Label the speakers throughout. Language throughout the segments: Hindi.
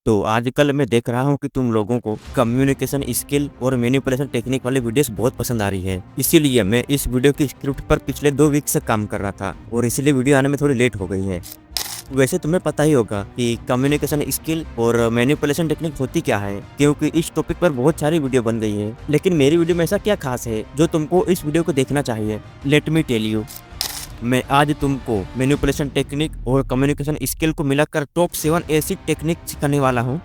Speaker 1: तो आजकल मैं देख रहा हूँ कि तुम लोगों को कम्युनिकेशन स्किल और मैनिपुलेशन टेक्निक वाली वीडियोस बहुत पसंद आ रही है। इसीलिए मैं इस वीडियो की स्क्रिप्ट पर पिछले 2 वीक से काम कर रहा था और इसीलिए वीडियो आने में थोड़ी लेट हो गई है। वैसे तुम्हें पता ही होगा कि कम्युनिकेशन स्किल और मैनिपुलेशन टेक्निक होती क्या है, क्योंकि इस टॉपिक पर बहुत सारी वीडियो बन गई है। लेकिन मेरी वीडियो में ऐसा क्या खास है जो तुमको इस वीडियो को देखना चाहिए? Let me tell you. मैं आज तुमको मैनिपुलेशन टेक्निक और कम्युनिकेशन स्किल को मिलाकर टॉप 7 ऐसी टेक्निक सिखाने वाला हूँ।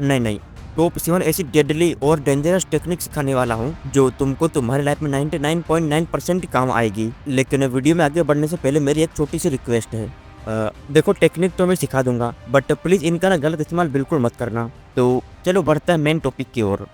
Speaker 1: नहीं, टॉप 7 ऐसी डेडली और डेंजरस टेक्निक सिखाने वाला हूँ जो तुमको तुम्हारी लाइफ में 99.9% काम आएगी। लेकिन वीडियो में आगे बढ़ने से पहले मेरी एक छोटी सी रिक्वेस्ट है। देखो, टेक्निक तो मैं सिखा दूंगा, बट प्लीज इनका ना गलत इस्तेमाल बिल्कुल मत करना। तो चलो बढ़ता है मेन टॉपिक की ओर।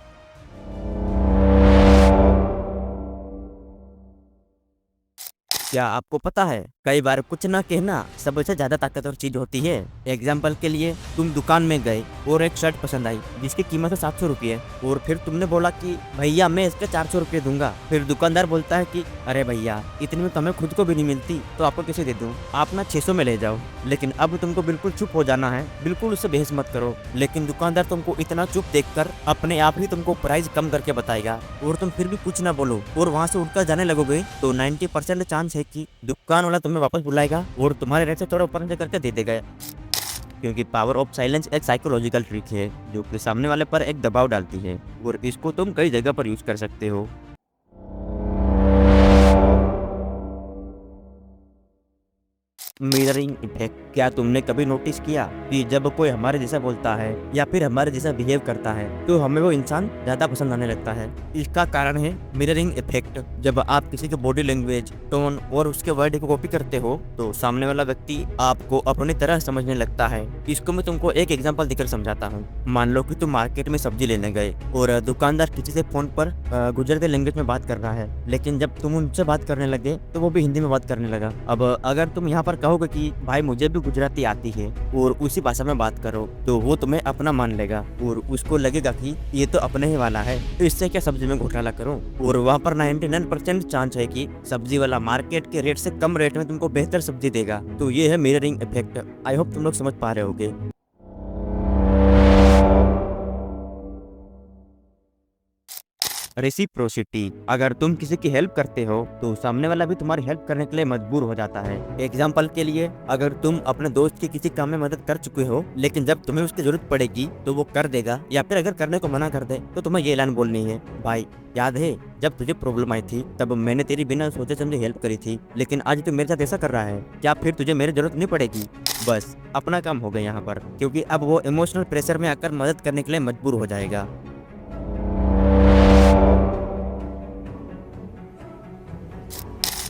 Speaker 1: क्या आपको पता है, कई बार कुछ ना कहना सबसे ज्यादा ताकतवर चीज होती है। एग्जाम्पल के लिए, तुम दुकान में गए और एक शर्ट पसंद आई जिसकी कीमत है 700 रुपये, और फिर तुमने बोला कि भैया मैं इसके 400 रुपये दूंगा। फिर दुकानदार बोलता है कि अरे भैया इतने में तो हमें खुद को भी नहीं मिलती, तो आपको कैसे दे दूं, आप ना 600 में ले जाओ। लेकिन अब तुमको बिल्कुल चुप हो जाना है, बिल्कुल उससे बहस मत करो। लेकिन दुकानदार तुमको इतना चुप देखकर अपने आप ही तुमको प्राइस कम करके बताएगा और तुम फिर भी कुछ ना बोलो और वहाँ से उठकर जाने लगोगे, तो 90% चांस है कि दुकान वाला तुम्हें वापस बुलाएगा और तुम्हारे रेट से थोड़ा ऊपर नीचे करके दे देगा। क्योंकि पावर ऑफ साइलेंस एक साइकोलॉजिकल ट्रिक है जो कि सामने वाले पर एक दबाव डालती है, और इसको तुम कई जगह पर यूज कर सकते हो। Mirroring effect. क्या तुमने कभी नोटिस किया कि जब कोई हमारे जैसा बोलता है या फिर हमारे जैसा बिहेव करता है तो हमें वो इंसान ज्यादा पसंद आने लगता है? इसका कारण है मिररिंग इफेक्ट। जब आप किसी के बॉडी लैंग्वेज, टोन और उसके वर्ड को कॉपी करते हो तो सामने वाला व्यक्ति आपको अपनी तरह समझने लगता है। इसको मैं तुमको एक एग्जांपल देकर समझाता हूँ। मान लो कि तुम मार्केट में सब्जी लेने गए और दुकानदार किसी से फोन पर गुजराती लैंग्वेज में बात कर रहा है, लेकिन जब तुम उनसे बात करने लगे तो वो भी हिंदी में बात करने लगा। अब अगर तुम यहाँ पर कहोगे कि भाई मुझे भी गुजराती आती है और उसी भाषा में बात करो, तो वो तुम्हें अपना मान लेगा और उसको लगेगा कि ये तो अपने ही वाला है, तो इससे क्या सब्जी में घोटाला करो। और वहाँ पर 99% चांस है कि सब्जी वाला मार्केट के रेट से कम रेट में तुमको बेहतर सब्जी देगा। तो ये है मिररिंग इफेक्ट। आई होप तुम लोग समझ पा रहे होगे। रेसिप्रोसिटी। अगर तुम किसी की हेल्प करते हो तो सामने वाला भी तुम्हारी हेल्प करने के लिए मजबूर हो जाता है। एग्जाम्पल के लिए, अगर तुम अपने दोस्त की किसी काम में मदद कर चुके हो लेकिन जब तुम्हें उसकी जरूरत पड़ेगी तो वो कर देगा, या फिर अगर करने को मना कर दे तो तुम्हें ये ऐलान बोलनी है, भाई याद है जब तुझे प्रॉब्लम आई थी तब मैंने तेरी बिना सोचे समझे हेल्प करी थी, लेकिन आज तू मेरे साथ ऐसा कर रहा है, क्या फिर तुझे मेरी जरूरत नहीं पड़ेगी? बस अपना काम हो गया यहाँ पर, क्योंकि अब वो इमोशनल प्रेशर में आकर मदद करने के लिए मजबूर हो जाएगा।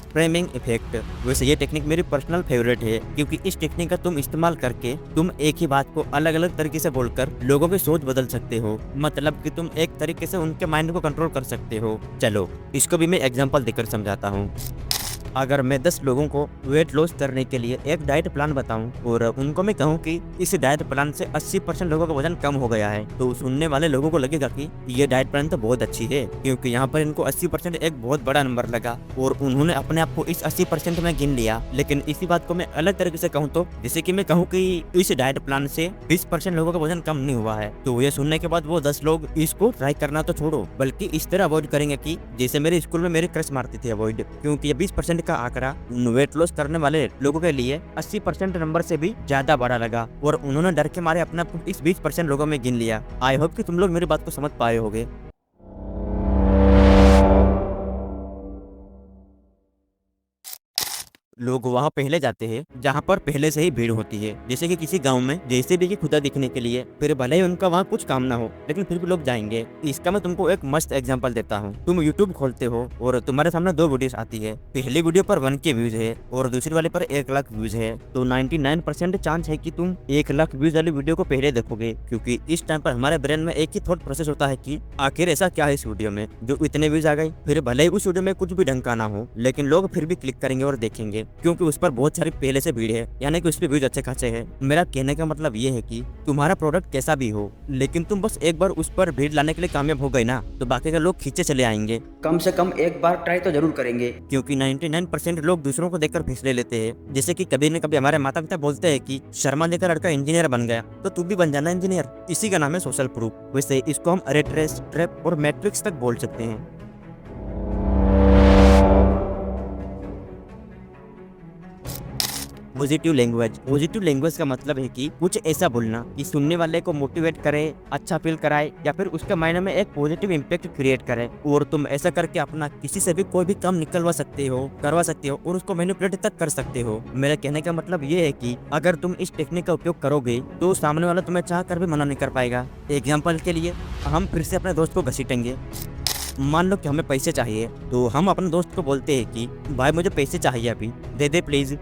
Speaker 1: Framing effect. वैसे ये टेक्निक मेरी पर्सनल फेवरेट है, क्योंकि इस टेक्निक का तुम इस्तेमाल करके तुम एक ही बात को अलग अलग तरीके से बोलकर लोगों की सोच बदल सकते हो। मतलब कि तुम एक तरीके से उनके माइंड को कंट्रोल कर सकते हो। चलो इसको भी मैं एग्जांपल देकर समझाता हूँ। अगर मैं 10 लोगों को वेट लॉस करने के लिए एक डाइट प्लान बताऊं और उनको मैं कहूं कि इस डाइट प्लान से 80% लोगों का वजन कम हो गया है, तो सुनने वाले लोगों को लगेगा कि ये डाइट प्लान तो बहुत अच्छी है, क्योंकि यहाँ पर इनको 80% एक बहुत बड़ा नंबर लगा और उन्होंने अपने आप को इस 80% में गिन लिया। लेकिन इसी बात को मैं अलग तरीके से कहूँ, तो जैसे कि मैं कहूँ कि इस डाइट प्लान से 20% लोगों का वजन कम नहीं हुआ है, तो ये सुनने के बाद वो 10 लोग इसको ट्राई करना तो छोड़ो बल्कि इस तरह अवॉइड करेंगे कि जैसे मेरे स्कूल में मेरी क्रश मारती थी अवॉइड, क्योंकि ये 20% का आंकड़ा वेट लॉस करने वाले लोगों के लिए 80% नंबर से भी ज्यादा बड़ा लगा और उन्होंने डर के मारे अपना इस 20% लोगों में गिन लिया। आई होप कि तुम लोग मेरी बात को समझ पाए होगे। लोग वहाँ पहले जाते हैं जहाँ पर पहले से ही भीड़ होती है। जैसे कि किसी गांव में जैसे भी कि खुदा दिखने के लिए, फिर भले ही उनका वहाँ कुछ काम ना हो लेकिन फिर भी लोग जाएंगे। इसका मैं तुमको एक मस्त एग्जांपल देता हूँ। तुम यूट्यूब खोलते हो और तुम्हारे सामने 2 वीडियोस आती है। पहली वीडियो पर 1K व्यूज है और दूसरी वाले पर 1 लाख व्यूज है, तो 99% चांस है कि तुम 1 लाख व्यूज वाली वीडियो को पहले देखोगे, क्योंकि इस टाइम पर हमारे ब्रेन में एक ही थॉट प्रोसेस होता है कि आखिर ऐसा क्या है इस वीडियो में जो इतने व्यूज आ गए। फिर भले ही उस वीडियो में कुछ भी ढंग का ना हो लेकिन लोग फिर भी क्लिक करेंगे और देखेंगे। क्योंकि उस पर बहुत सारी पहले से भीड़ है, यानी कि उस पर व्यूज अच्छे खासे है। मेरा कहने का मतलब ये है कि तुम्हारा प्रोडक्ट कैसा भी हो, लेकिन तुम बस एक बार उस पर भीड़ लाने के लिए कामयाब हो गए ना, तो बाकी के लोग खींचे चले आएंगे।
Speaker 2: कम से कम एक बार ट्राई तो जरूर करेंगे।
Speaker 1: क्योंकि 99% लोग दूसरों को देखकर फैसले लेते हैं। जैसे कि कभी न कभी हमारे माता पिता बोलते हैं कि शर्मा जी का लड़का इंजीनियर बन गया, तो तू भी बन जाना इंजीनियर। इसी का नाम है सोशल प्रूफ। वैसे इसको हम रेट रेस, ट्रैप और मैट्रिक्स तक बोल सकते हैं। पॉजिटिव लैंग्वेज का मतलब है कि कुछ ऐसा बोलना कि सुनने वाले को मोटिवेट करे, अच्छा फील कराए, या फिर उसके माइंड में एक पॉजिटिव इम्पैक्ट क्रिएट करे। और तुम ऐसा करके अपना किसी से भी कोई भी काम निकलवा सकते हो, करवा सकते हो और उसको मैनिपुलेट तक कर सकते हो। मेरा कहने का मतलब ये है कि अगर तुम इस टेक्निक का उपयोग करोगे तो सामने वाला तुम्हें चाह कर भी मना नहीं कर पाएगा। एग्जाम्पल के लिए हम फिर से अपने दोस्त को घसीटेंगे। मान लो कि हमें पैसे चाहिए, तो हम अपने दोस्त को बोलते हैं कि भाई मुझे पैसे चाहिए, अभी दे दे प्लीज।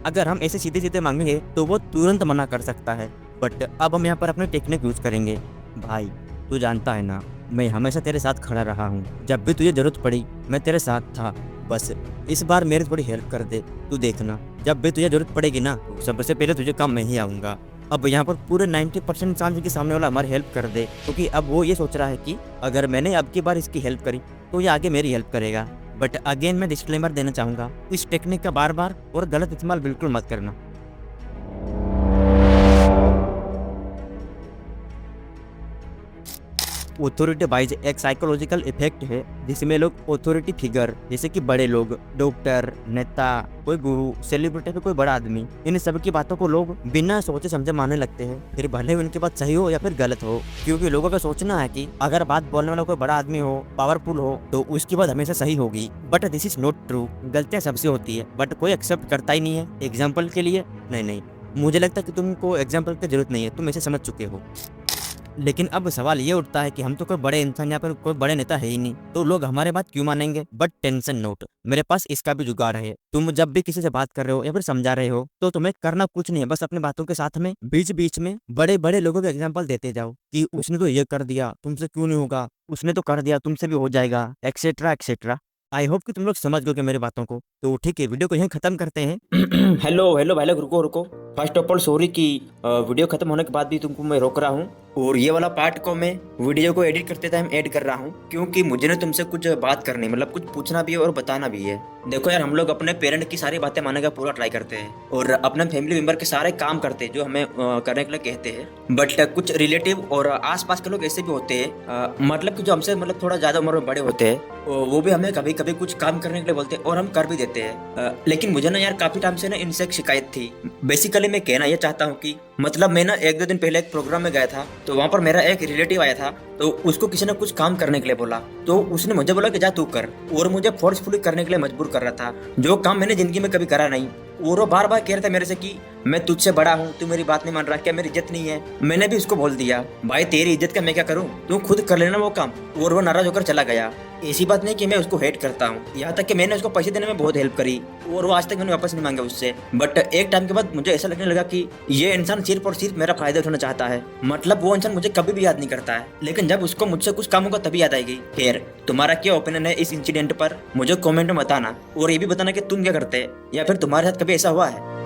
Speaker 1: अगर हम ऐसे सीधे सीधे मांगेंगे तो वो तुरंत मना कर सकता है। बट अब हम यहाँ पर अपने टेक्निक यूज करेंगे। भाई तू जानता है ना, मैं हमेशा तेरे साथ खड़ा रहा हूँ, जब भी तुझे जरूरत पड़ी मैं तेरे साथ था, बस इस बार मेरी थोड़ी हेल्प कर दे। तू देखना जब भी तुझे जरूरत पड़ेगी ना, सबसे पहले तुझे काम में ही आऊँगा। अब यहाँ पर पूरे 90% चांस के सामने वाला हमारी हेल्प कर दे, क्योंकि अब वो ये सोच रहा है कि अगर मैंने अब की बार इसकी हेल्प करी तो ये आगे मेरी हेल्प करेगा। बट अगेन मैं डिस्क्लेमर देना चाहूँगा, इस टेक्निक का बार बार और गलत इस्तेमाल बिल्कुल मत करना। ऑथोरिटी बाइज एक साइकोलॉजिकल इफेक्ट है जिसमें लोग ऑथोरिटी फिगर जैसे कि बड़े लोग, डॉक्टर, नेता, कोई गुरु, सेलिब्रिटी या कोई बड़ा आदमी, इन सब की बातों को लोग बिना सोचे समझे मानने लगते हैं, फिर भले ही उनकी बात सही हो या फिर गलत हो। क्योंकि लोगों का सोचना है कि अगर बात बोलने वाला कोई बड़ा आदमी हो, पावरफुल हो, तो उसकी बात हमेशा सही होगी। But this is not true. गलतियां सबसे होती है बट कोई एक्सेप्ट करता ही नहीं है। एग्जाम्पल के लिए नहीं, मुझे लगता है कि तुमको एग्जाम्पल की जरूरत नहीं है, तुम इसे समझ चुके हो। लेकिन अब सवाल ये उठता है कि हम तो कोई बड़े इंसान या फिर कोई बड़े नेता है ही नहीं, तो लोग हमारे बात क्यों मानेंगे। बट टेंशन नोट, मेरे पास इसका भी जुगाड़ है। तुम जब भी किसी से बात कर रहे हो या फिर समझा रहे हो, तो तुम्हें करना कुछ नहीं है, बस अपनी बातों के साथ में बीच बीच में बड़े बड़े लोगों के एग्जाम्पल देते जाओ कि उसने तो ये कर दिया, तुमसे क्यों नहीं होगा, उसने तो कर दिया, तुमसे भी हो जाएगा, एक्सेट्रा एक्सेट्रा। आई होप कि तुम लोग समझ गए मेरी बातों को। तो ठीक है, वीडियो को यहीं खत्म करते हैं।
Speaker 2: हेलो भाई लोग, रुको। फर्स्ट ऑफ ऑल सॉरी कि वीडियो खत्म होने के बाद भी तुमको मैं रोक रहा हूँ, और ये वाला पार्ट को मैं वीडियो को एडिट करते टाइम ऐड कर रहा हूँ, क्योंकि मुझे ना तुमसे कुछ बात करनी, मतलब कुछ पूछना भी है और बताना भी है। देखो यार, हम लोग अपने पेरेंट की सारी बातें मानने का पूरा ट्राई करते हैं और अपने फैमिली मेंबर के सारे काम करते हैं जो हमें करने के लिए कहते हैं। बट कुछ रिलेटिव और आसपास के लोग ऐसे भी होते हैं, मतलब कि जो हमसे मतलब थोड़ा ज्यादा उम्र में बड़े होते हैं, वो भी हमें कभी कभी कुछ काम करने के लिए बोलते हैं और हम कर भी देते हैं। लेकिन मुझे ना यार काफी टाइम से ना इनसे एक शिकायत थी। बेसिकली मैं कहना ये चाहता हूँ कि मतलब मैं ना 1-2 दिन पहले एक प्रोग्राम में गया था, तो वहाँ पर मेरा एक रिलेटिव आया था, तो उसको किसी ने कुछ काम करने के लिए बोला, तो उसने मुझे बोला कि जा तू कर, और मुझे फोर्सफुली करने के लिए मजबूर कर रहा था, जो काम मैंने जिंदगी में कभी करा नहीं। और वो बार बार कह रहा था मेरे से कि मैं तुझसे बड़ा हूँ, तू मेरी बात नहीं मान रहा, क्या मेरी इज्जत नहीं है। मैंने भी उसको बोल दिया, भाई तेरी इज्जत का मैं क्या करूँ, तू खुद कर लेना वो काम। और वो नाराज होकर चला गया। ऐसी बात नहीं कि मैं उसको हेट करता हूँ, यहाँ तक कि मैंने उसको पैसे देने में बहुत हेल्प करी और वो आज तक मैंने वापस नहीं मांगा उससे। बट एक टाइम के बाद मुझे ऐसा लगने लगा कि ये इंसान सिर्फ और सिर्फ मेरा फायदा उठाना चाहता है, मतलब वो इंसान मुझे कभी भी याद नहीं करता है, लेकिन जब उसको मुझसे कुछ काम होगा तभी याद आएगी। खैर, तुम्हारा क्या ओपिनियन है इस इंसिडेंट पर मुझे कमेंट में बताना, और ये भी बताना कि तुम क्या करते हैं या फिर तुम्हारे साथ कभी ऐसा हुआ है।